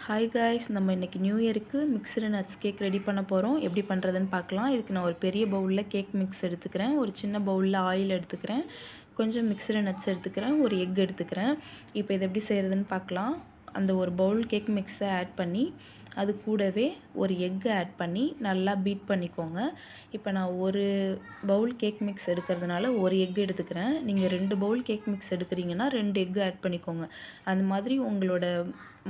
Hi guys, நம்ம இன்றைக்கி new இயருக்கு மிக்ஸ்டு நட்ஸ் கேக் ரெடி பண்ண போகிறோம். எப்படி பண்ணுறதுன்னு பார்க்கலாம். இதுக்கு நான் ஒரு பெரிய பவுலில் கேக் மிக்ஸ் எடுத்துக்கிறேன், ஒரு சின்ன பவுலில் ஆயில் எடுத்துக்கிறேன், கொஞ்சம் மிக்ஸ்டு நட்ஸ் எடுத்துக்கிறேன், ஒரு எக் எடுத்துக்கிறேன். இப்போ இதை எப்படி செய்கிறதுன்னு பார்க்கலாம். அந்த ஒரு பவுல் கேக் மிக்ஸை ஆட் பண்ணி அது கூடவே ஒரு எக்கு ஆட் பண்ணி நல்லா பீட் பண்ணிக்கோங்க. இப்போ நான் ஒரு பவுல் கேக் மிக்ஸ் எடுக்கிறதுனால ஒரு எக் எடுத்துக்கிறேன். நீங்கள் 2 பவுல் கேக் மிக்ஸ் எடுக்கிறீங்கன்னா 2 எக்கு ஆட் பண்ணிக்கோங்க. அந்த மாதிரி உங்களோட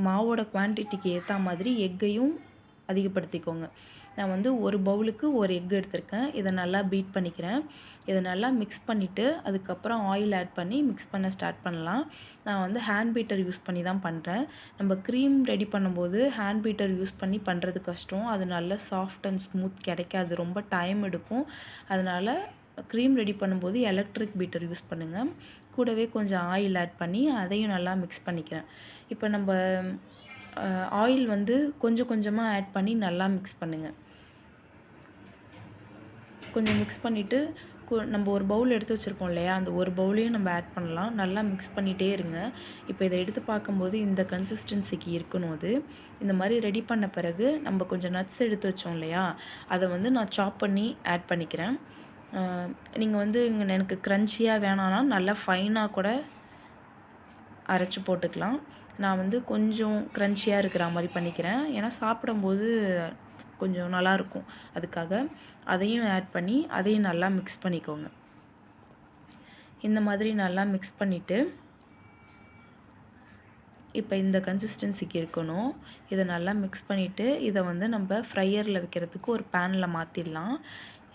மாவோட குவான்டிட்டிக்கு ஏற்ற மாதிரி எக்கையும் அதிகப்படுத்திக்கோங்க. நான் வந்து ஒரு பவுலுக்கு ஒரு எக் எடுத்திருக்கேன். இதை நல்லா பீட் பண்ணிக்கிறேன். இதை நல்லா மிக்ஸ் பண்ணிவிட்டு அதுக்கப்புறம் ஆயில் ஆட் பண்ணி மிக்ஸ் பண்ண ஸ்டார்ட் பண்ணலாம். நான் வந்து ஹேண்ட் பீட்டர் யூஸ் பண்ணி தான் பண்ணுறேன். நம்ம க்ரீம் ரெடி பண்ணும்போது ஹேண்ட் பீட்டர் யூஸ் பண்ணி பண்ணுறது கஷ்டம். அது நல்லா சாஃப்ட் அண்ட் ஸ்மூத் கிடைக்காது, ரொம்ப டைம் எடுக்கும். அதனால் க்ரீம் ரெடி பண்ணும்போது எலக்ட்ரிக் பீட்டர் யூஸ் பண்ணுங்கள். கூடவே கொஞ்சம் ஆயில் ஆட் பண்ணி அதையும் நல்லா மிக்ஸ் பண்ணிக்கிறேன். இப்போ நம்ம ஆயில் வந்து கொஞ்சம் கொஞ்சமாக ஆட் பண்ணி நல்லா மிக்ஸ் பண்ணுங்கள். கொஞ்சம் மிக்ஸ் பண்ணிவிட்டு நம்ம ஒரு பவுல் எடுத்து வச்சுருக்கோம் இல்லையா, அந்த ஒரு பவுலையும் நம்ம ஆட் பண்ணலாம். நல்லா மிக்ஸ் பண்ணிகிட்டே இருங்க. இப்போ இதை எடுத்து பார்க்கும்போது இந்த கன்சிஸ்டன்சிக்கு இருக்கணும். அது இந்த மாதிரி ரெடி பண்ண பிறகு நம்ம கொஞ்சம் நட்ஸ் எடுத்து வச்சோம் இல்லையா, அதை வந்து நான் சாப் பண்ணி ஆட் பண்ணிக்கிறேன். நீங்கள் வந்து எனக்கு க்ரன்ச்சியாக வேணான்னா நல்லா ஃபைனாக கூட அரைச்சி போட்டுக்கலாம். நான் வந்து கொஞ்சம் க்ரன்ச்சியாக இருக்கிற மாதிரி பண்ணிக்கிறேன், ஏன்னா சாப்பிடும்போது கொஞ்சம் நல்லாயிருக்கும். அதுக்காக அதையும் ஆட் பண்ணி அதையும் நல்லா மிக்ஸ் பண்ணிக்கோங்க. இந்த மாதிரி நல்லா மிக்ஸ் பண்ணிவிட்டு இப்போ இந்த கன்சிஸ்டன்சிக்கு இருக்கணும். இதை நல்லா மிக்ஸ் பண்ணிவிட்டு இதை வந்து நம்ம ஃப்ரையரில் வைக்கிறதுக்கு ஒரு பேனில் மாற்றிடலாம்.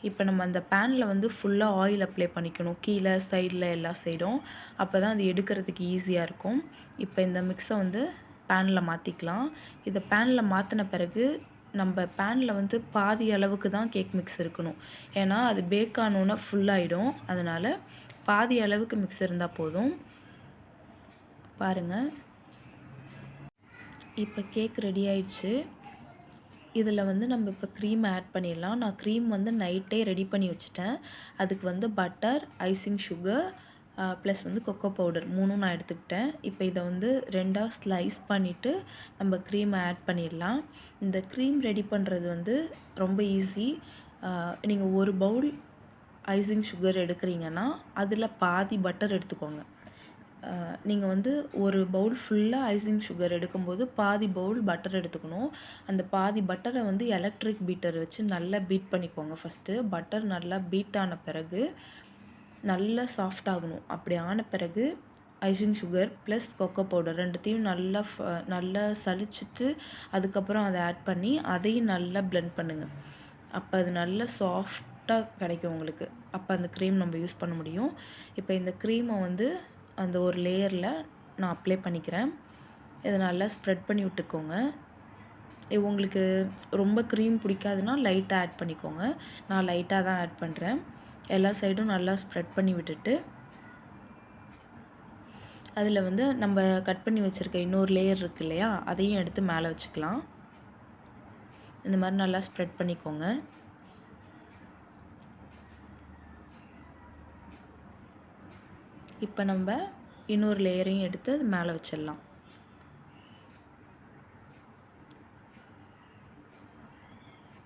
இப்போ நம்ம அந்த பேனில் வந்து ஃபுல்லாக ஆயில் அப்ளை பண்ணிக்கணும், கீழே சைடில் எல்லா சைடும். அப்போ தான் அது எடுக்கிறதுக்கு ஈஸியாக இருக்கும். இப்போ இந்த மிக்ஸை வந்து பேனில் மாற்றிக்கலாம். இதை பேனில் மாற்றின பிறகு நம்ம பேனில் வந்து பாதி அளவுக்கு தான் கேக் மிக்ஸ் இருக்கணும். ஏன்னா அது பேக் ஆனோன்னா ஃபுல்லாகிடும். அதனால் பாதி அளவுக்கு மிக்ஸ் இருந்தால் போதும். பாருங்கள், இப்போ கேக் ரெடி ஆயிடுச்சு. இதில் வந்து நம்ம இப்போ க்ரீம் ஆட் பண்ணிடலாம். நான் க்ரீம் வந்து நைட்டே ரெடி பண்ணி வச்சுட்டேன். அதுக்கு வந்து பட்டர், ஐசிங் சுகர் ப்ளஸ் வந்து கொக்கோ பவுடர் 3ம் நான் எடுத்துக்கிட்டேன். இப்போ இதை வந்து 2ஆக ஸ்லைஸ் பண்ணிவிட்டு நம்ம க்ரீமை ஆட் பண்ணிடலாம். இந்த க்ரீம் ரெடி பண்ணுறது வந்து ரொம்ப ஈஸி. நீங்கள் ஒரு பவுல் ஐசிங் சுகர் எடுக்கிறீங்கன்னா அதில் பாதி பட்டர் எடுத்துக்கோங்க. நீங்கள் வந்து ஒரு பவுல் ஃபுல்லாக ஐசிங் சுகர் எடுக்கும்போது பாதி பவுல் பட்டர் எடுத்துக்கணும். அந்த பாதி பட்டரை வந்து எலக்ட்ரிக் பீட்டர் வச்சு நல்லா பீட் பண்ணிக்கோங்க. ஃபஸ்ட்டு பட்டர் நல்லா பீட் ஆன பிறகு நல்லா சாஃப்ட் ஆகணும். அப்படி ஆன பிறகு icing sugar plus cocoa powder ரெண்டுத்தையும் நல்லா சலிச்சிட்டு அதுக்கப்புறம் அதை ஆட் பண்ணி அதையும் நல்லா பிளெண்ட் பண்ணுங்கள். அப்போ அது நல்லா சாஃப்டாக கிடைக்கும் உங்களுக்கு. அப்போ அந்த க்ரீம் நம்ம யூஸ் பண்ண முடியும். இப்போ இந்த க்ரீமை வந்து அந்த ஒரு லேயரில் நான் அப்ளை பண்ணிக்கிறேன். இதை நல்லா ஸ்ப்ரெட் பண்ணி விட்டுக்கோங்க. உங்களுக்கு ரொம்ப க்ரீம் பிடிக்காதுன்னா லைட்டாக ஆட் பண்ணிக்கோங்க. நான் லைட்டாக தான் ஆட் பண்ணுறேன். எல்லா சைடும் நல்லா ஸ்ப்ரெட் பண்ணி விட்டுட்டு அதில் வந்து நம்ம கட் பண்ணி வச்சுருக்க இன்னொரு லேயர் இருக்குது இல்லையா, அதையும் எடுத்து மேலே வச்சுக்கலாம். இந்த மாதிரி நல்லா ஸ்ப்ரெட் பண்ணிக்கோங்க. இப்போ நம்ம இன்னொரு லேயரையும் எடுத்து அது மேலே வச்சிடலாம்.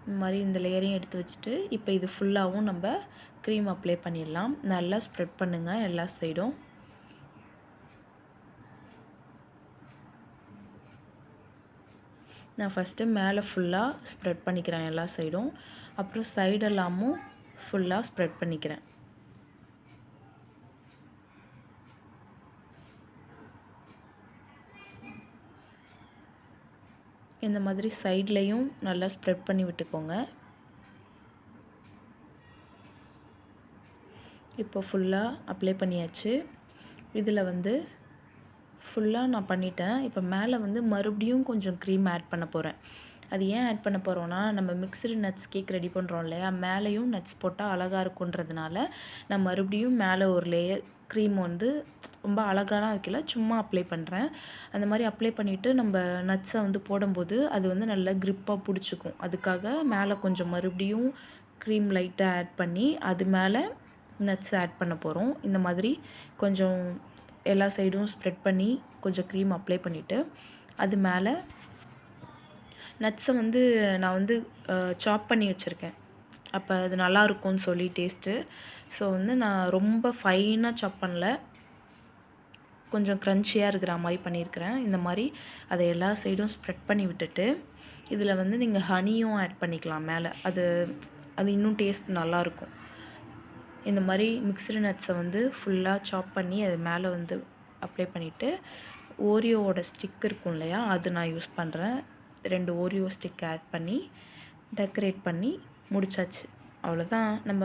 இந்த மாதிரி இந்த லேயரையும் எடுத்து வச்சுட்டு இப்போ இது ஃபுல்லாகவும் நம்ம க்ரீம் அப்ளை பண்ணிடலாம். நல்லா ஸ்ப்ரெட் பண்ணுங்கள் எல்லா சைடும். நான் ஃபஸ்ட்டு மேலே ஃபுல்லாக ஸ்ப்ரெட் பண்ணிக்கிறேன் எல்லா சைடும். அப்புறம் சைடெல்லாமும் ஃபுல்லாக ஸ்ப்ரெட் பண்ணிக்கிறேன். இந்த மாதிரி சைட்லேயும் நல்லா ஸ்ப்ரெட் பண்ணி விட்டுக்கோங்க. இப்போ ஃபுல்லாக அப்ளை பண்ணியாச்சு. இதில் வந்து ஃபுல்லாக நான் பண்ணிட்டேன். இப்போ மேலே வந்து மறுபடியும் கொஞ்சம் க்ரீம் ஆட் பண்ண போகிறேன். அது ஏன் ஆட் பண்ண போகிறோன்னா, நம்ம மிக்ஸ்டு நட்ஸ் கேக் ரெடி பண்ணுறோம் இல்லையா, மேலேயும் நட்ஸ் போட்டால் அழகாக இருக்குன்றதுனால நான் மறுபடியும் மேலே ஒரு லேயர் க்ரீம் வந்து ரொம்ப அழகாலாம் வைக்கல, சும்மா அப்ளை பண்ணுறேன். அந்த மாதிரி அப்ளை பண்ணிவிட்டு நம்ம நட்ஸை வந்து போடும்போது அது வந்து நல்லா க்ரிப்பாக பிடிச்சிக்கும். அதுக்காக மேலே கொஞ்சம் மறுபடியும் க்ரீம் லைட்டாக ஆட் பண்ணி அது மேலே நட்ஸ் ஆட் பண்ண போகிறோம். இந்த மாதிரி கொஞ்சம் எல்லா சைடும் ஸ்ப்ரெட் பண்ணி கொஞ்சம் க்ரீம் அப்ளை பண்ணிவிட்டு அது மேலே நட்ஸை வந்து நான் வந்து சாப் பண்ணி வச்சுருக்கேன். அப்போ அது நல்லாயிருக்கும்னு சொல்லி டேஸ்ட்டு. ஸோ வந்து நான் ரொம்ப ஃபைனாக சாப் பண்ணல, கொஞ்சம் க்ரன்ச்சியாக இருக்கிற மாதிரி பண்ணியிருக்கிறேன். இந்த மாதிரி அதை எல்லா சைடும் ஸ்ப்ரெட் பண்ணி விட்டுட்டு, இதில் வந்து நீங்கள் ஹனியும் ஆட் பண்ணிக்கலாம் மேலே. அது அது இன்னும் டேஸ்ட் நல்லாயிருக்கும். இந்த மாதிரி மிக்ஸ்டு நட்ஸை வந்து ஃபுல்லாக சாப் பண்ணி அது மேலே வந்து அப்ளை பண்ணிவிட்டு, ஓரியோவோட ஸ்டிக் இருக்கும் இல்லையா, அது நான் யூஸ் பண்ணுறேன். 2 ஓரியோ ஸ்டிக் ஆட் பண்ணி டெக்கரேட் பண்ணி முடிச்சாச்சு. அவ்வளோதான், நம்ம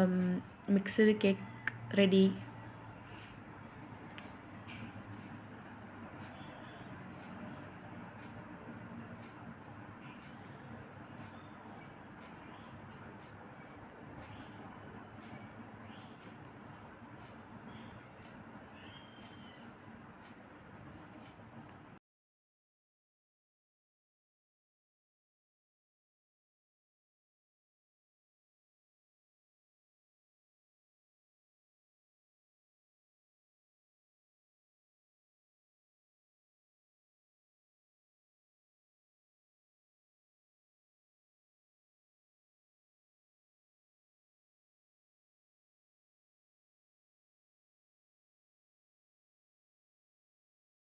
மிக்ஸ்டு கேக் ரெடி.